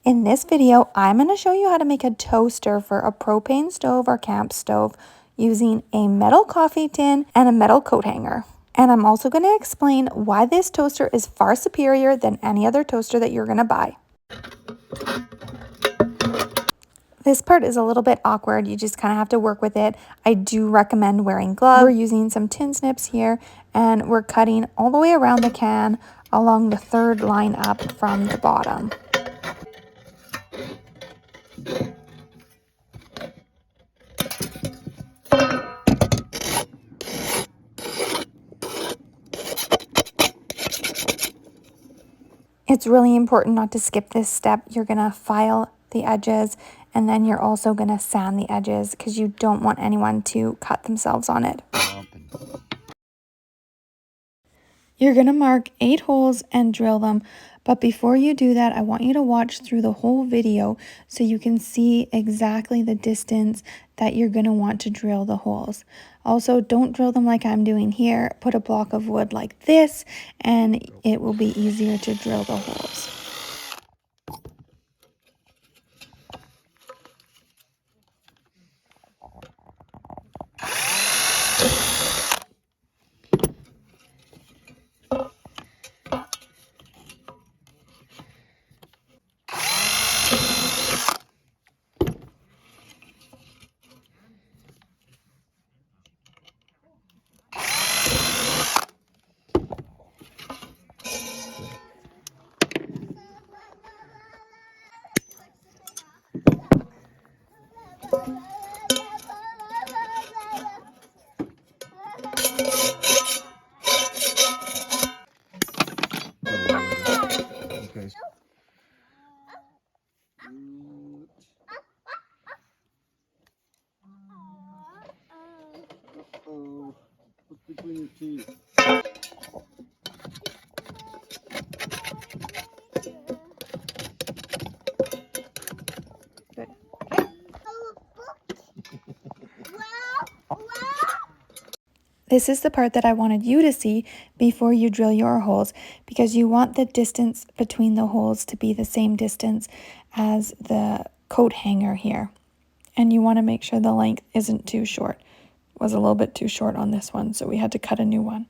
In this video, I'm going to show you how to make a toaster for a propane stove or camp stove using a metal coffee tin and a metal coat hanger. And I'm also going to explain why this toaster is far superior than any other toaster that you're going to buy. This part is a little bit awkward. You just kind of have to work with it. I do recommend wearing gloves. We're using some tin snips here, and we're cutting all the way around the can along the third line up from the bottom. It's really important not to skip this step. You're going to file the edges, and then you're also going to sand the edges because you don't want anyone to cut themselves on it. You're going to mark 8 holes and drill them, but before you do that, I want you to watch through the whole video so you can see exactly the distance that you're going to want to drill the holes. Also, don't drill them like I'm doing here. Put a block of wood like this, and it will be easier to drill the holes. Okay. Uh-oh. What's between your teeth? Good. This is the part that I wanted you to see before you drill your holes, because you want the distance between the holes to be the same distance as the coat hanger here. And you want to make sure the length isn't too short. It was a little bit too short on this one, so we had to cut a new one.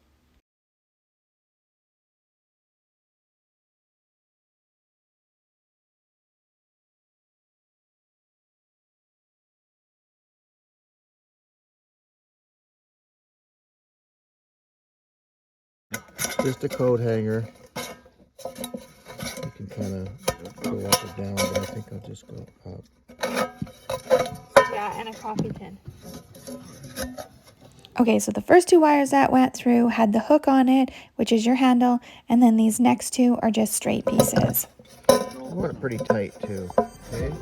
Just a coat hanger. You can kind of go up or down, but I think I'll just go up. Yeah, and a coffee tin. Okay, so the first 2 wires that went through had the hook on it, which is your handle, and then these next 2 are just straight pieces. I want it pretty tight too. Okay.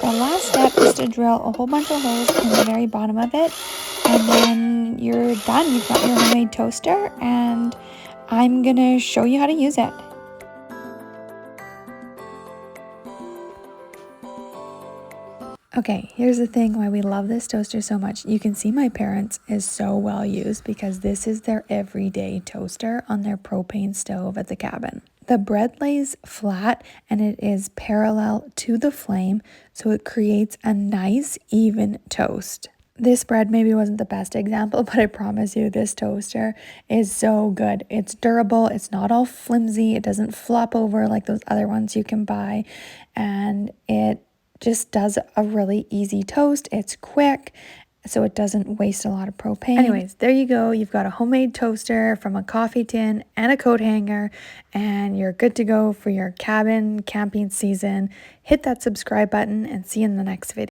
The last step is to drill a whole bunch of holes in the very bottom of it, and then you're done. You've got your homemade toaster, and I'm gonna show you how to use it. Okay, here's the thing why we love this toaster so much. You can see my parents is so well used because this is their everyday toaster on their propane stove at the cabin. The bread lays flat and it is parallel to the flame, so it creates a nice even toast. This bread maybe wasn't the best example, but I promise you this toaster is so good. It's durable, it's not all flimsy, it doesn't flop over like those other ones you can buy, and it just does a really easy toast. It's quick, so it doesn't waste a lot of propane. Anyways, there you go. You've got a homemade toaster from a coffee tin and a coat hanger, and you're good to go for your cabin camping season. Hit that subscribe button and see you in the next video.